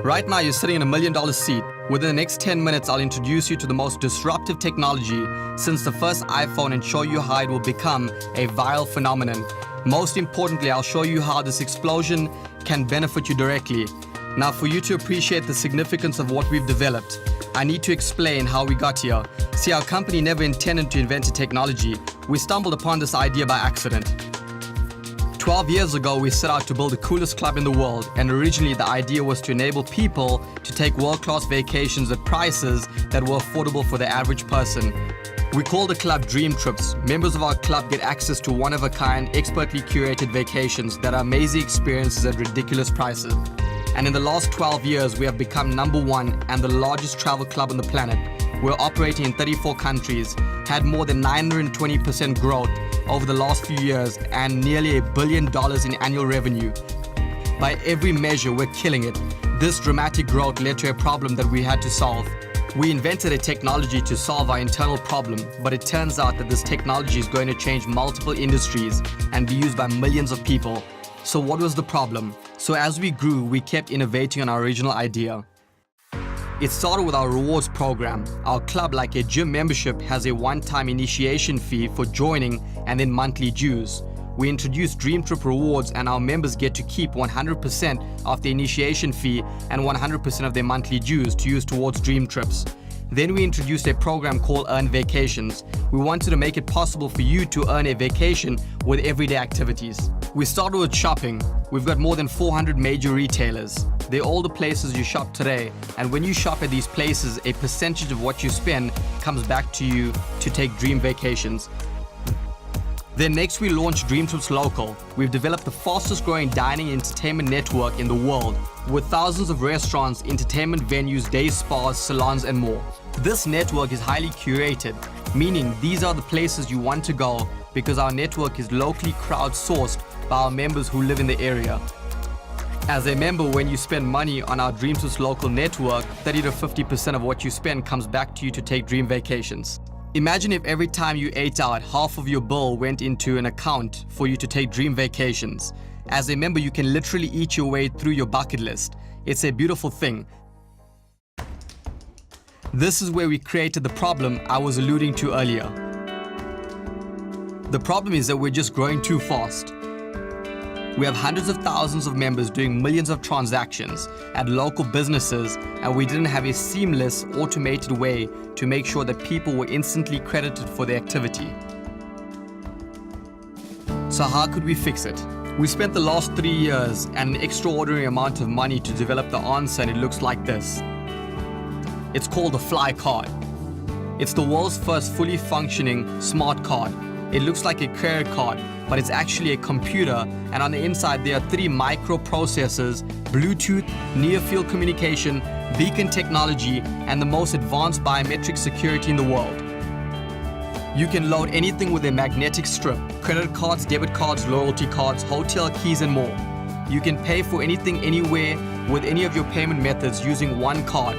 Right now, you're sitting in $1 million seat. Within the next 10 minutes, I'll introduce you to the most disruptive technology since the first iPhone and show you how it will become a viral phenomenon. Most importantly, I'll show you how this explosion can benefit you directly. Now, for you to appreciate the significance of what we've developed, I need to explain how we got here. See, our company never intended to invent a technology. We stumbled upon this idea by accident. 12 years ago, we set out to build the coolest club in the world, and originally the idea was to enable people to take world-class vacations at prices that were affordable for the average person. We call the club Dreamtrips. Members of our club get access to one-of-a-kind, expertly curated vacations that are amazing experiences at ridiculous prices. And in the last 12 years, we have become #1 and the largest travel club on the planet. We're operating in 34 countries, had more than 920% growth over the last few years, and nearly $1 billion in annual revenue. By every measure, we're killing it. This dramatic growth led to a problem that we had to solve. We invented a technology to solve our internal problem, but it turns out that this technology is going to change multiple industries and be used by millions of people. So what was the problem? So as we grew, we kept innovating on our original idea. It started with our rewards program. Our club, like a gym membership, has a one-time initiation fee for joining and then monthly dues. We introduced Dreamtrip Rewards, and our members get to keep 100% of the initiation fee and 100% of their monthly dues to use towards dream trips. Then we introduced a program called Earn Vacations. We wanted to make it possible for you to earn a vacation with everyday activities. We started with shopping. We've got more than 400 major retailers. They're all the places you shop today, and when you shop at these places, a percentage of what you spend comes back to you to take dream vacations. Then next we launched Dreamtrips Local. We've developed the fastest growing dining entertainment network in the world, with thousands of restaurants, entertainment venues, day spas, salons, and more. This network is highly curated, meaning these are the places you want to go because our network is locally crowdsourced by our members who live in the area. As a member, when you spend money on our Dreamtrips Local network, 30 to 50% of what you spend comes back to you to take dream vacations. Imagine if every time you ate out, half of your bill went into an account for you to take dream vacations. As a member, you can literally eat your way through your bucket list. It's a beautiful thing. This is where we created the problem I was alluding to earlier. The problem is that we're just growing too fast. We have hundreds of thousands of members doing millions of transactions at local businesses, and we didn't have a seamless, automated way to make sure that people were instantly credited for their activity. So how could we fix it? We spent the last 3 years and an extraordinary amount of money to develop the answer, and it looks like this. It's called the Flye card. It's the world's first fully functioning smart card. It looks like a credit card, but it's actually a computer, and on the inside there are 3 microprocessors, Bluetooth, near-field communication, beacon technology, and the most advanced biometric security in the world. You can load anything with a magnetic strip: credit cards, debit cards, loyalty cards, hotel keys, and more. You can pay for anything, anywhere, with any of your payment methods using one card.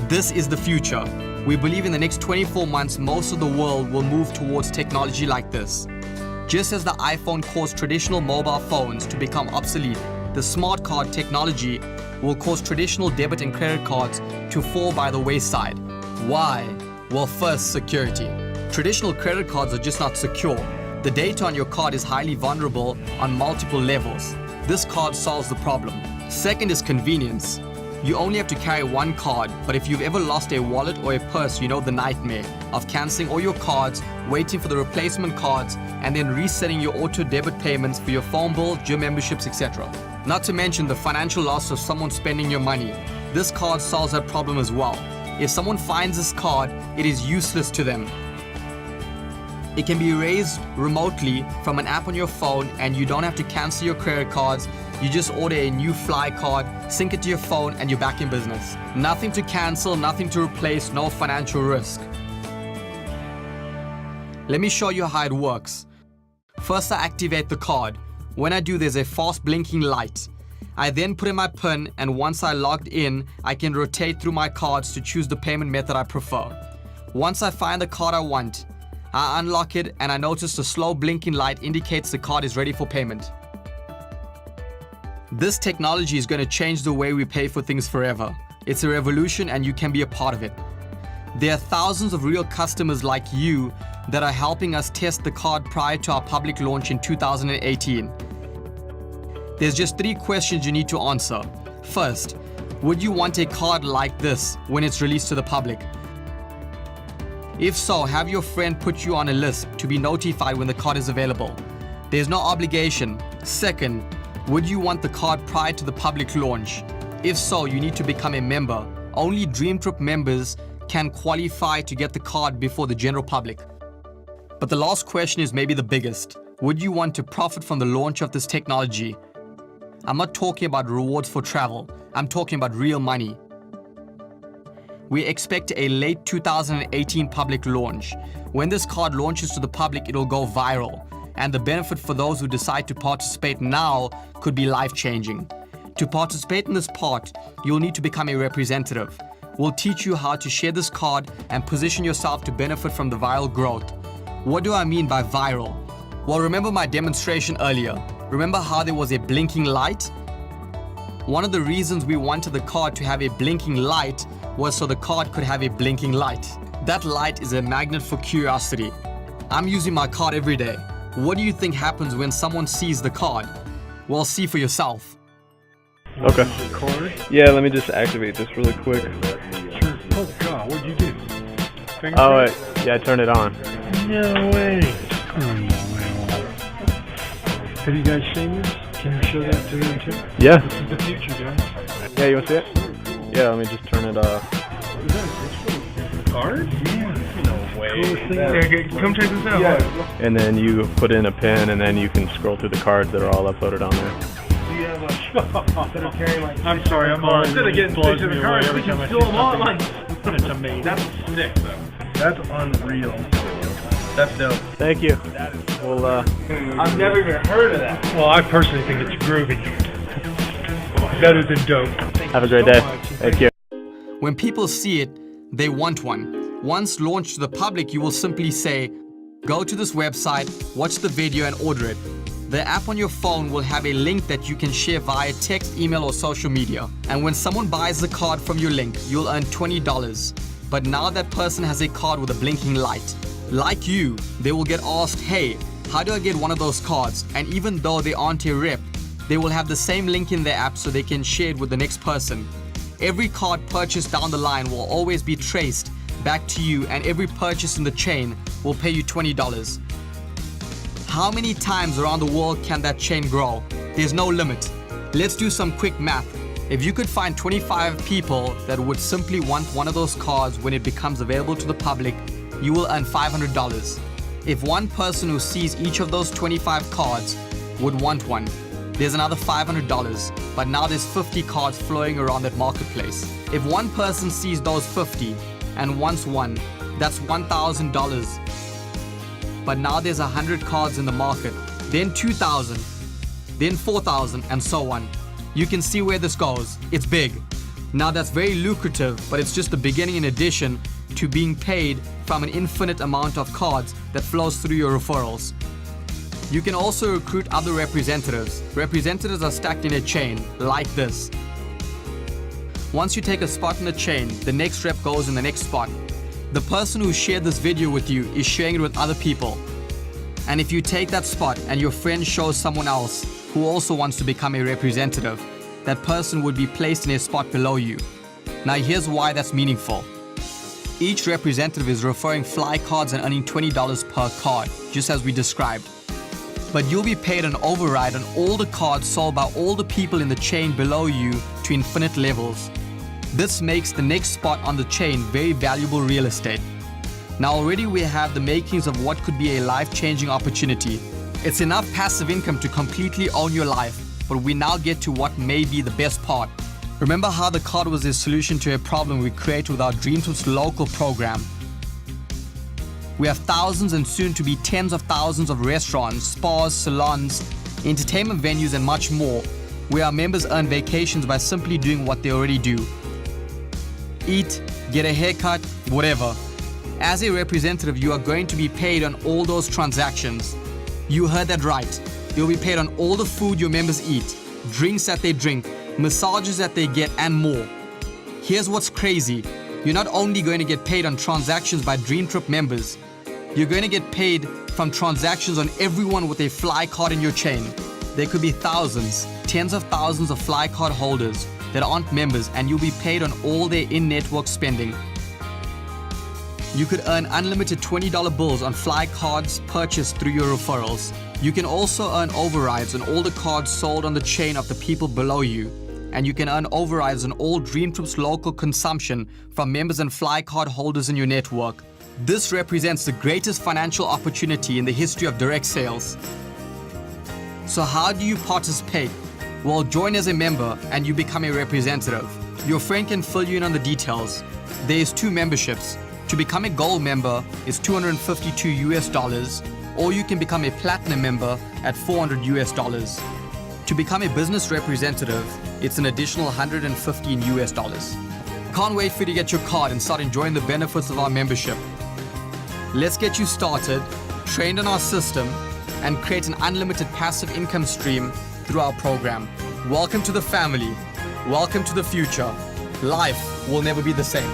This is the future. We believe in the next 24 months, most of the world will move towards technology like this. Just as the iPhone caused traditional mobile phones to become obsolete, the smart card technology will cause traditional debit and credit cards to fall by the wayside. Why? Well, first, security. Traditional credit cards are just not secure. The data on your card is highly vulnerable on multiple levels. This card solves the problem. Second is convenience. You only have to carry one card, but if you've ever lost a wallet or a purse, you know the nightmare of cancelling all your cards, waiting for the replacement cards, and then resetting your auto debit payments for your phone bill, gym memberships, etc. Not to mention the financial loss of someone spending your money. This card solves that problem as well. If someone finds this card, it is useless to them. It can be erased remotely from an app on your phone, and you don't have to cancel your credit cards. You just order a new Flye card, sync it to your phone, and you're back in business. Nothing to cancel, nothing to replace, no financial risk. Let me show you how it works. First, I activate the card. When I do, there's a fast blinking light. I then put in my PIN, and once I logged in, I can rotate through my cards to choose the payment method I prefer. Once I find the card I want, I unlock it, and I notice the slow blinking light indicates the card is ready for payment. This technology is going to change the way we pay for things forever. It's a revolution and you can be a part of it. There are thousands of real customers like you that are helping us test the card prior to our public launch in 2018. There's just 3 questions you need to answer. First, would you want a card like this when it's released to the public? If so, have your friend put you on a list to be notified when the card is available. There's no obligation. Second, would you want the card prior to the public launch? If so, you need to become a member. Only Dreamtrip members can qualify to get the card before the general public. But the last question is maybe the biggest. Would you want to profit from the launch of this technology? I'm not talking about rewards for travel. I'm talking about real money. We expect a late 2018 public launch. When this card launches to the public, it'll go viral. And the benefit for those who decide to participate now could be life-changing. To participate in this part, you'll need to become a representative. We'll teach you how to share this card and position yourself to benefit from the viral growth. What do I mean by viral? Well, remember my demonstration earlier. Remember how there was a blinking light? One of the reasons we wanted the card to have a blinking light was so the card could have a blinking light. That light is a magnet for curiosity. I'm using my card every day. What do you think happens when someone sees the card? Well, see for yourself. Okay. Yeah, let me just activate this really quick. Sure. Oh God, what'd you do? Oh wait, yeah, I turned it on. No way. Have you guys seen this? Can you show that to them too? Yeah. This is the future, guys. Yeah, you want to see it? Yeah, let me just turn it off. Is that a card? Yeah. No way. Cool thing. Yeah, come check this out. Yeah. And then you put in a pin, and then you can scroll through the cards that are all uploaded on there. I'm sorry, I'm always Instead of getting blows pictures of me the away cards, every we time can I fill see them all something. at once. It's amazing. That's sick, though. That's unreal. That's dope. Thank you. Well, I've never even heard of that. Well, I personally think it's groovy. Better than dope. have a great day. Thank you. When people see it, they want one. Once launched to the public, you will simply say, go to this website, watch the video and order it. The app on your phone will have a link that you can share via text, email or social media. And when someone buys the card from your link, you'll earn $20. But now that person has a card with a blinking light. Like you, they will get asked, hey, how do I get one of those cards? And even though they aren't a rep, they will have the same link in their app so they can share it with the next person. Every card purchased down the line will always be traced back to you, and every purchase in the chain will pay you $20. How many times around the world can that chain grow? There's no limit. Let's do some quick math. If you could find 25 people that would simply want one of those cards when it becomes available to the public, you will earn $500. If one person who sees each of those 25 cards would want one, there's another $500, but now there's 50 cards flowing around that marketplace. If one person sees those 50 and wants one, that's $1,000. But now there's 100 cards in the market, then 2,000, then 4,000, and so on. You can see where this goes. It's big. Now that's very lucrative, but it's just the beginning in addition to being paid from an infinite amount of cards that flows through your referrals. You can also recruit other representatives. Representatives are stacked in a chain, like this. Once you take a spot in the chain, the next rep goes in the next spot. The person who shared this video with you is sharing it with other people. And if you take that spot and your friend shows someone else who also wants to become a representative, that person would be placed in a spot below you. Now here's why that's meaningful. Each representative is referring Flye cards and earning $20 per card, just as we described. But you'll be paid an override on all the cards sold by all the people in the chain below you to infinite levels. This makes the next spot on the chain very valuable real estate. Now already we have the makings of what could be a life-changing opportunity. It's enough passive income to completely own your life, but we now get to what may be the best part. Remember how the card was a solution to a problem we created with our Dreamtrips local program. We have thousands and soon to be tens of thousands of restaurants, spas, salons, entertainment venues and much more, where our members earn vacations by simply doing what they already do. Eat, get a haircut, whatever. As a representative, you are going to be paid on all those transactions. You heard that right. You'll be paid on all the food your members eat. drinks that they drink, massages that they get, and more. Here's what's crazy. You're not only going to get paid on transactions by Dreamtrip members, you're going to get paid from transactions on everyone with a Flye card in your chain. There could be thousands, tens of thousands of Flye card holders that aren't members, and you'll be paid on all their in-network spending. You could earn unlimited $20 bills on Flye cards purchased through your referrals. You can also earn overrides on all the cards sold on the chain of the people below you. And you can earn overrides on all Dreamtrips local consumption from members and Flye card holders in your network. This represents the greatest financial opportunity in the history of direct sales. So how do you participate? Well, join as a member and you become a representative. Your friend can fill you in on the details. There's 2 memberships. To become a gold member is $252 or you can become a platinum member at $400. To become a business representative, it's an additional $115. Can't wait for you to get your card and start enjoying the benefits of our membership. Let's get you started, trained on our system, and create an unlimited passive income stream through our program. Welcome to the family. Welcome to the future. Life will never be the same.